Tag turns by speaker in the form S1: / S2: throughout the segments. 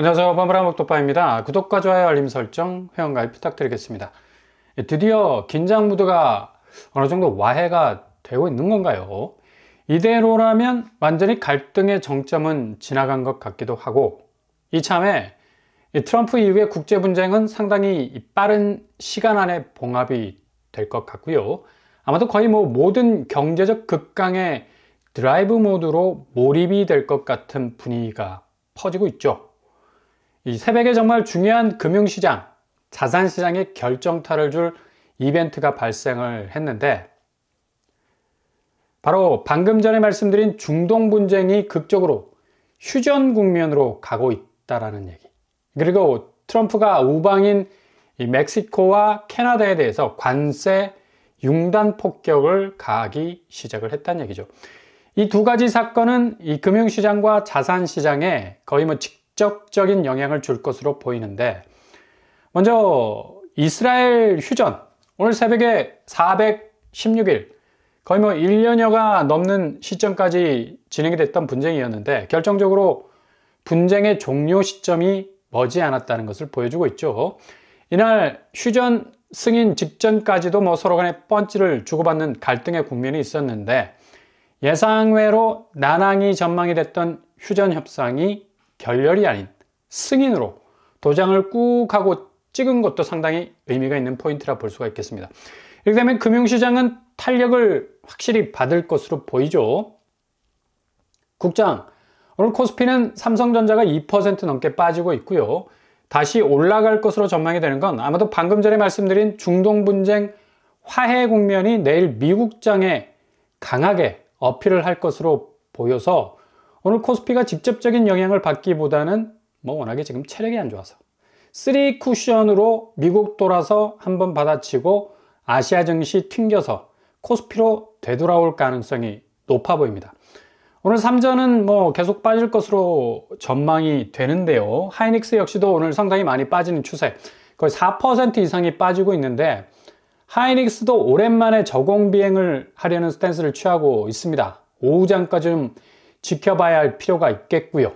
S1: 안녕하세요. 바브라목토파입니다. 구독과 좋아요, 알림 설정, 회원가입 부탁드리겠습니다. 드디어 긴장 무드가 어느 정도 와해가 되고 있는 건가요? 이대로라면 완전히 갈등의 정점은 지나간 것 같기도 하고, 이참에 트럼프 이후의 국제 분쟁은 상당히 빠른 시간 안에 봉합이 될 것 같고요. 아마도 거의 모든 경제적 급강의 드라이브 모드로 몰입이 될 것 같은 분위기가 퍼지고 있죠. 이 새벽에 정말 중요한 금융시장, 자산시장에 결정타를 줄 이벤트가 발생을 했는데, 바로 방금 전에 말씀드린 중동 분쟁이 극적으로 휴전 국면으로 가고 있다라는 얘기. 그리고 트럼프가 우방인 멕시코와 캐나다에 대해서 관세 융단 폭격을 가하기 시작을 했다는 얘기죠. 이 두 가지 사건은 이 금융시장과 자산시장에 거의 직접적인 영향을 줄 것으로 보이는데, 먼저 이스라엘 휴전, 오늘 새벽에 416일, 거의 1년여가 넘는 시점까지 진행이 됐던 분쟁이었는데, 결정적으로 분쟁의 종료 시점이 머지않았다는 것을 보여주고 있죠. 이날 휴전 승인 직전까지도 서로 간에 펀치를 주고받는 갈등의 국면이 있었는데, 예상외로 난항이 전망이 됐던 휴전 협상이 결렬이 아닌 승인으로 도장을 꾹 하고 찍은 것도 상당히 의미가 있는 포인트라 볼 수가 있겠습니다. 이렇게 되면 금융시장은 탄력을 확실히 받을 것으로 보이죠. 국장, 오늘 코스피는 삼성전자가 2% 넘게 빠지고 있고요. 다시 올라갈 것으로 전망이 되는 건 아마도 방금 전에 말씀드린 중동 분쟁 화해 국면이 내일 미국장에 강하게 어필을 할 것으로 보여서 오늘 코스피가 직접적인 영향을 받기보다는 워낙에 지금 체력이 안 좋아서 3 쿠션으로 미국 돌아서 한번 받아치고 아시아 증시 튕겨서 코스피로 되돌아올 가능성이 높아 보입니다. 오늘 삼전은 계속 빠질 것으로 전망이 되는데요. 하이닉스 역시도 오늘 상당히 많이 빠지는 추세, 거의 4% 이상이 빠지고 있는데, 하이닉스도 오랜만에 저공 비행을 하려는 스탠스를 취하고 있습니다. 오후장까지 좀 지켜봐야 할 필요가 있겠고요.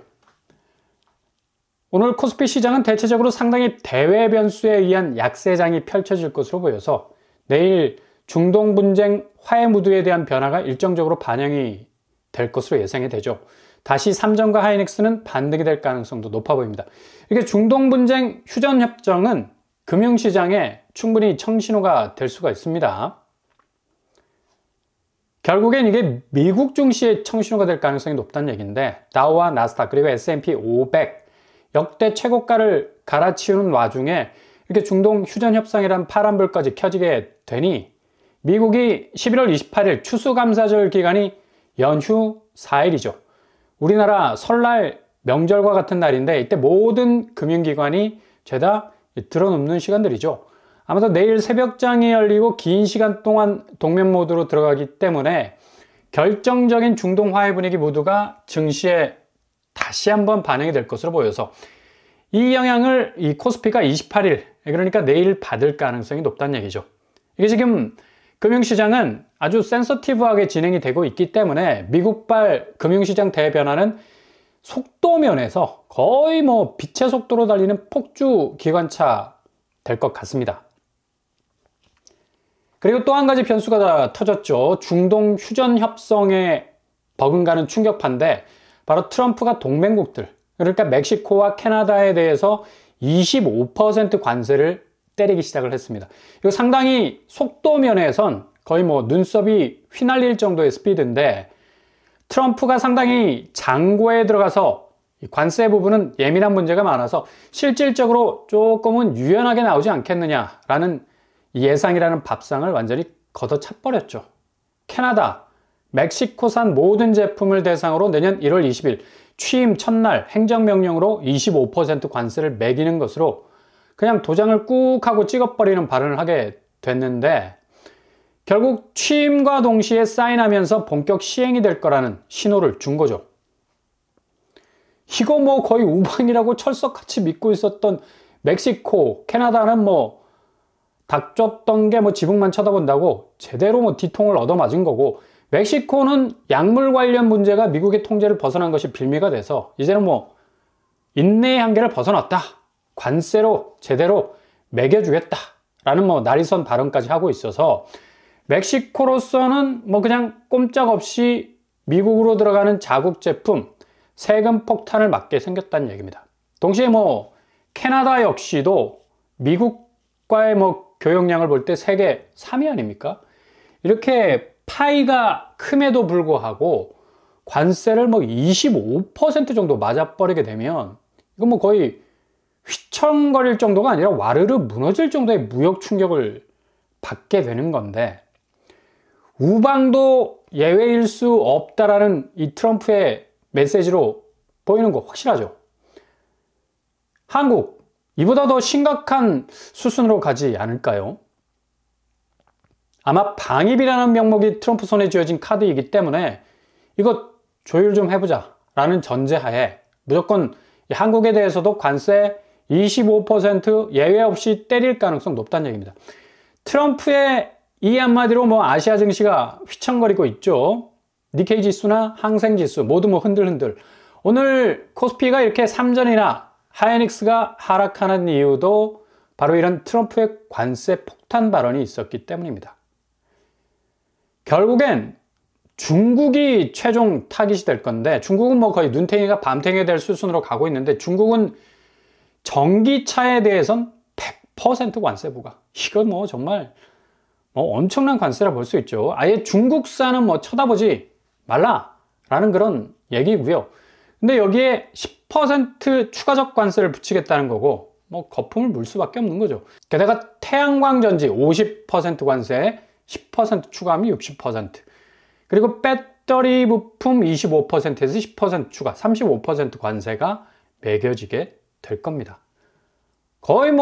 S1: 오늘 코스피 시장은 대체적으로 상당히 대외 변수에 의한 약세장이 펼쳐질 것으로 보여서 내일 중동 분쟁 화해 무드에 대한 변화가 일정적으로 반영이 될 것으로 예상이 되죠. 다시 삼전과 하이닉스는 반등이 될 가능성도 높아 보입니다. 이게 중동 분쟁 휴전 협정은 금융시장에 충분히 청신호가 될 수가 있습니다. 결국엔 이게 미국 증시의 청신호가 될 가능성이 높다는 얘기인데, 다우와 나스닥 그리고 S&P 500 역대 최고가를 갈아치우는 와중에 이렇게 중동 휴전 협상이란 파란불까지 켜지게 되니, 미국이 11월 28일 추수감사절 기간이 연휴 4일이죠. 우리나라 설날 명절과 같은 날인데, 이때 모든 금융기관이 죄다 들어눕는 시간들이죠. 아마도 내일 새벽장이 열리고 긴 시간 동안 동면 모드로 들어가기 때문에 결정적인 중동 화해 분위기 모두가 증시에 다시 한번 반영이 될 것으로 보여서 이 영향을 이 코스피가 28일, 그러니까 내일 받을 가능성이 높다는 얘기죠. 이게 지금 금융시장은 아주 센서티브하게 진행이 되고 있기 때문에 미국발 금융시장 대변화는 속도 면에서 거의 빛의 속도로 달리는 폭주 기관차 될 것 같습니다. 그리고 또 한 가지 변수가 터졌죠. 중동 휴전 협상에 버금가는 충격파인데, 바로 트럼프가 동맹국들, 그러니까 멕시코와 캐나다에 대해서 25% 관세를 때리기 시작을 했습니다. 이거 상당히 속도 면에선 거의 눈썹이 휘날릴 정도의 스피드인데, 트럼프가 상당히 장고에 들어가서 관세 부분은 예민한 문제가 많아서 실질적으로 조금은 유연하게 나오지 않겠느냐라는 예상이라는 밥상을 완전히 걷어차버렸죠. 캐나다, 멕시코산 모든 제품을 대상으로 내년 1월 20일 취임 첫날 행정명령으로 25% 관세를 매기는 것으로 그냥 도장을 꾹 하고 찍어버리는 발언을 하게 됐는데, 결국 취임과 동시에 사인하면서 본격 시행이 될 거라는 신호를 준 거죠. 이거 거의 우방이라고 철석같이 믿고 있었던 멕시코, 캐나다는 닥쳤던 게 지붕만 쳐다본다고 제대로 뒤통을 얻어맞은 거고, 멕시코는 약물 관련 문제가 미국의 통제를 벗어난 것이 빌미가 돼서 이제는 인내의 한계를 벗어났다. 관세로 제대로 매겨주겠다라는 날이선 발언까지 하고 있어서 멕시코로서는 그냥 꼼짝없이 미국으로 들어가는 자국 제품 세금 폭탄을 맞게 생겼다는 얘기입니다. 동시에 캐나다 역시도 미국과의 교역량을 볼 때 세계 3위 아닙니까? 이렇게 파이가 큼에도 불구하고 관세를 25% 정도 맞아버리게 되면 이건 거의 휘청거릴 정도가 아니라 와르르 무너질 정도의 무역 충격을 받게 되는 건데, 우방도 예외일 수 없다라는 이 트럼프의 메시지로 보이는 거 확실하죠. 한국, 이보다 더 심각한 수순으로 가지 않을까요? 아마 방입이라는 명목이 트럼프 손에 쥐어진 카드이기 때문에 이거 조율 좀 해보자 라는 전제하에 무조건 한국에 대해서도 관세 25% 예외 없이 때릴 가능성 높다는 얘기입니다. 트럼프의 이 한마디로 아시아 증시가 휘청거리고 있죠. 니케이 지수나 항생 지수 모두 흔들흔들. 오늘 코스피가 이렇게 3전이나 하이닉스가 하락하는 이유도 바로 이런 트럼프의 관세 폭탄 발언이 있었기 때문입니다. 결국엔 중국이 최종 타깃이 될 건데, 중국은 거의 눈탱이가 밤탱이 될 수순으로 가고 있는데, 중국은 전기차에 대해선 100% 관세 부과. 이건 정말 엄청난 관세라 볼 수 있죠. 아예 중국산은 쳐다보지 말라라는 그런 얘기고요. 근데 여기에 10% 추가적 관세를 붙이겠다는 거고, 거품을 물 수밖에 없는 거죠. 게다가 태양광 전지 50% 관세에 10% 추가하면 60%. 그리고 배터리 부품 25%에서 10% 추가, 35% 관세가 매겨지게 될 겁니다. 거의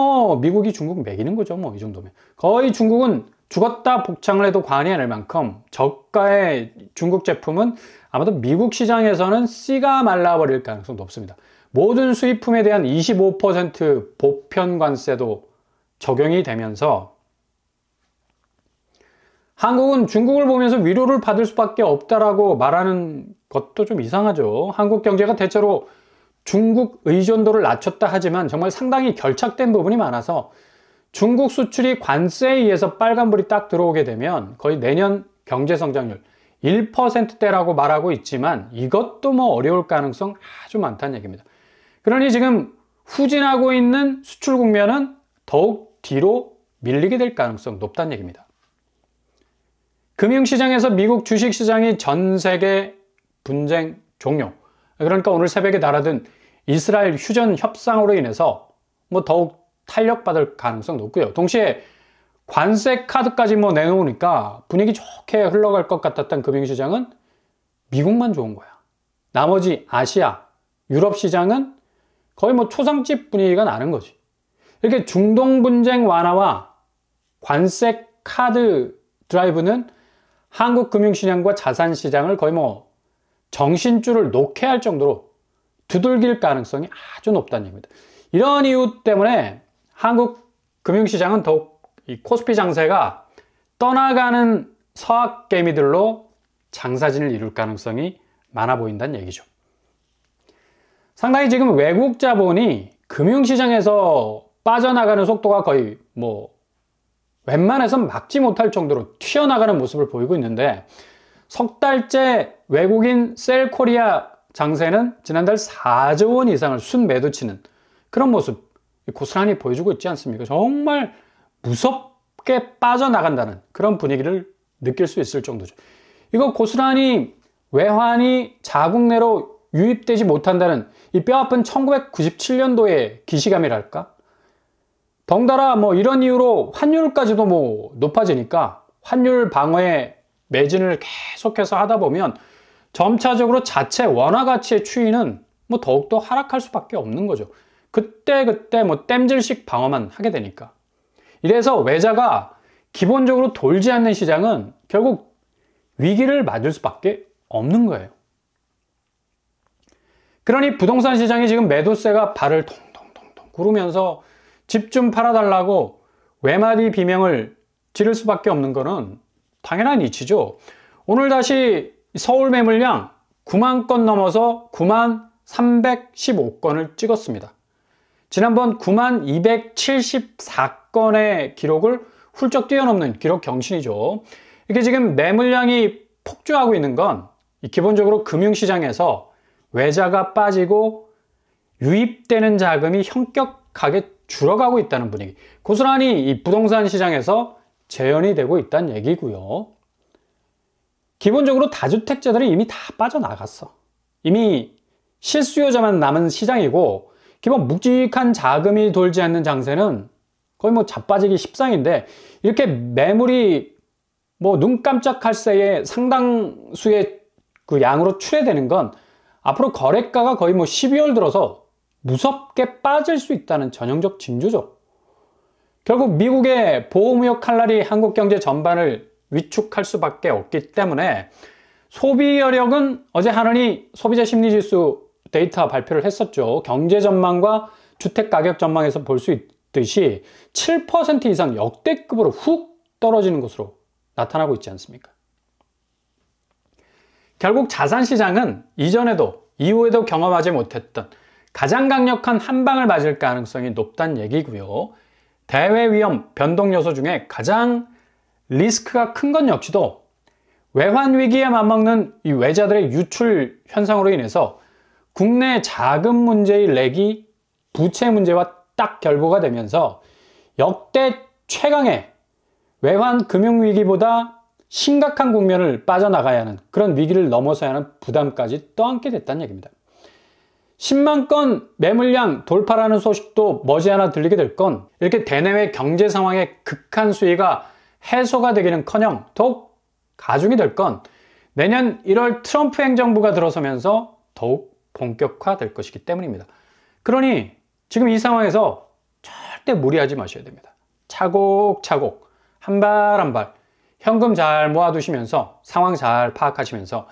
S1: 미국이 중국 매기는 거죠. 이 정도면. 거의 중국은 죽었다 복창을 해도 과언이 아닐 만큼 저가의 중국 제품은 아마도 미국 시장에서는 씨가 말라버릴 가능성이 높습니다. 모든 수입품에 대한 25% 보편 관세도 적용이 되면서 한국은 중국을 보면서 위로를 받을 수밖에 없다라고 말하는 것도 좀 이상하죠. 한국 경제가 대체로 중국 의존도를 낮췄다 하지만 정말 상당히 결착된 부분이 많아서 중국 수출이 관세에 의해서 빨간불이 딱 들어오게 되면 거의 내년 경제 성장률 1%대라고 말하고 있지만 이것도 어려울 가능성 아주 많다는 얘기입니다. 그러니 지금 후진하고 있는 수출 국면은 더욱 뒤로 밀리게 될 가능성 높다는 얘기입니다. 금융시장에서 미국 주식시장이 전 세계 분쟁 종료. 그러니까 오늘 새벽에 날아든 이스라엘 휴전 협상으로 인해서 더욱 탄력받을 가능성 높고요. 동시에 관세 카드까지 내놓으니까 분위기 좋게 흘러갈 것 같았던 금융시장은 미국만 좋은 거야. 나머지 아시아, 유럽 시장은 거의 초상집 분위기가 나는 거지. 이렇게 중동 분쟁 완화와 관세 카드 드라이브는 한국 금융시장과 자산시장을 거의 정신줄을 놓게 할 정도로 두들길 가능성이 아주 높다는 얘기입니다. 이런 이유 때문에 한국 금융시장은 더욱 이 코스피 장세가 떠나가는 서학개미들로 장사진을 이룰 가능성이 많아 보인다는 얘기죠. 상당히 지금 외국 자본이 금융시장에서 빠져나가는 속도가 거의 웬만해선 막지 못할 정도로 튀어나가는 모습을 보이고 있는데, 석 달째 외국인 셀코리아 장세는 지난달 4조 원 이상을 순매도치는 그런 모습 고스란히 보여주고 있지 않습니까? 정말 무섭게 빠져나간다는 그런 분위기를 느낄 수 있을 정도죠. 이거 고스란히 외환이 자국 내로 유입되지 못한다는 이 뼈아픈 1997년도의 기시감이랄까? 덩달아 이런 이유로 환율까지도 높아지니까 환율 방어에 매진을 계속해서 하다 보면 점차적으로 자체 원화 가치의 추이는 더욱더 하락할 수밖에 없는 거죠. 그때 땜질식 방어만 하게 되니까. 이래서 외자가 기본적으로 돌지 않는 시장은 결국 위기를 맞을 수밖에 없는 거예요. 그러니 부동산 시장이 지금 매도세가 발을 동동동동 구르면서 집 좀 팔아달라고 외마디 비명을 지를 수밖에 없는 거는 당연한 이치죠. 오늘 다시 서울 매물량 9만 건 넘어서 9만 315건을 찍었습니다. 지난번 9274건의 기록을 훌쩍 뛰어넘는 기록 경신이죠. 이게 지금 매물량이 폭주하고 있는 건 기본적으로 금융시장에서 외자가 빠지고 유입되는 자금이 현격하게 줄어가고 있다는 분위기. 고스란히 이 부동산 시장에서 재현이 되고 있다는 얘기고요. 기본적으로 다주택자들이 이미 다 빠져나갔어. 이미 실수요자만 남은 시장이고 기본 묵직한 자금이 돌지 않는 장세는 거의 뭐 자빠지기 십상인데, 이렇게 매물이 뭐 눈 깜짝할 새에 상당수의 그 양으로 출회되는 건 앞으로 거래가가 거의 뭐 12월 들어서 무섭게 빠질 수 있다는 전형적 징조죠. 결국 미국의 보호무역 칼날이 한국 경제 전반을 위축할 수밖에 없기 때문에 소비 여력은 어제 하느니 소비자 심리지수 데이터 발표를 했었죠. 경제 전망과 주택 가격 전망에서 볼 수 있듯이 7% 이상 역대급으로 훅 떨어지는 것으로 나타나고 있지 않습니까? 결국 자산시장은 이전에도 이후에도 경험하지 못했던 가장 강력한 한 방을 맞을 가능성이 높다는 얘기고요. 대외 위험 변동 요소 중에 가장 리스크가 큰 건 역시도 외환 위기에 맞먹는 이 외자들의 유출 현상으로 인해서 국내 자금 문제의 렉이 부채 문제와 딱 결부가 되면서 역대 최강의 외환 금융 위기보다 심각한 국면을 빠져나가야 하는, 그런 위기를 넘어서야 하는 부담까지 떠안게 됐다는 얘기입니다. 10만 건 매물량 돌파라는 소식도 머지않아 들리게 될 건, 이렇게 대내외 경제 상황의 극한 수위가 해소가 되기는커녕 더욱 가중이 될 건 내년 1월 트럼프 행정부가 들어서면서 더욱 본격화될 것이기 때문입니다. 그러니 지금 이 상황에서 절대 무리하지 마셔야 됩니다. 차곡차곡 한 발 한 발 현금 잘 모아두시면서 상황 잘 파악하시면서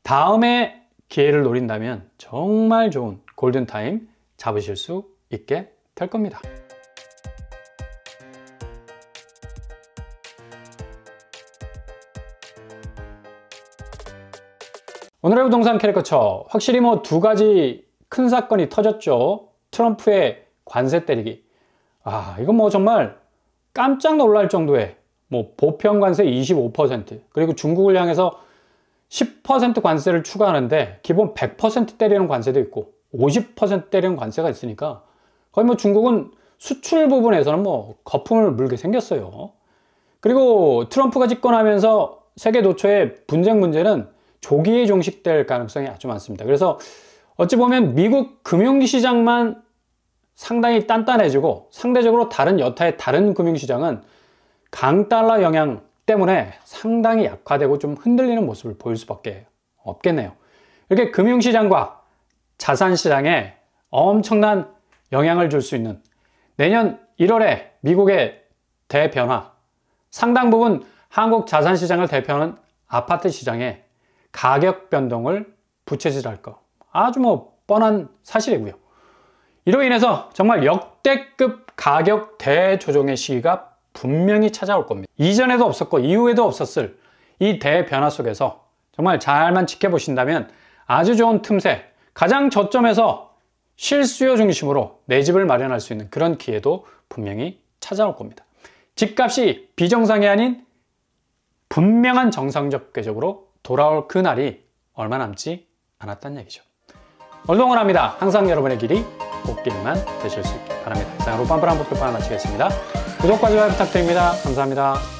S1: 다음에 기회를 노린다면 정말 좋은 골든타임 잡으실 수 있게 될 겁니다. 오늘의 부동산 캐리커처, 확실히 뭐 두 가지 큰 사건이 터졌죠. 트럼프의 관세 때리기. 이건 뭐 정말 깜짝 놀랄 정도의 뭐 보편 관세 25%, 그리고 중국을 향해서 10% 관세를 추가하는데 기본 100% 때리는 관세도 있고 50% 때리는 관세가 있으니까 거의 뭐 중국은 수출 부분에서는 뭐 거품을 물게 생겼어요. 그리고 트럼프가 집권하면서 세계 노초의 분쟁 문제는 조기에 종식될 가능성이 아주 많습니다. 그래서 어찌 보면 미국 금융시장만 상당히 단단해지고 상대적으로 다른 여타의 다른 금융시장은 강달러 영향 때문에 상당히 약화되고 좀 흔들리는 모습을 보일 수밖에 없겠네요. 이렇게 금융시장과 자산시장에 엄청난 영향을 줄 수 있는 내년 1월에 미국의 대변화, 상당 부분 한국 자산시장을 대표하는 아파트 시장에 가격 변동을 부채질할 거, 아주 뭐 뻔한 사실이고요. 이로 인해서 정말 역대급 가격 대조정의 시기가 분명히 찾아올 겁니다. 이전에도 없었고 이후에도 없었을 이 대변화 속에서 정말 잘만 지켜보신다면 아주 좋은 틈새, 가장 저점에서 실수요 중심으로 내 집을 마련할 수 있는 그런 기회도 분명히 찾아올 겁니다. 집값이 비정상이 아닌 분명한 정상적 궤적으로 돌아올 그날이 얼마 남지 않았다는 얘기죠. 오늘도 응원합니다. 항상 여러분의 길이 꽃길만 되실 수 있길 바랍니다. 이상으로 빰빠람 복도판 마치겠습니다. 구독과 좋아요 부탁드립니다. 감사합니다.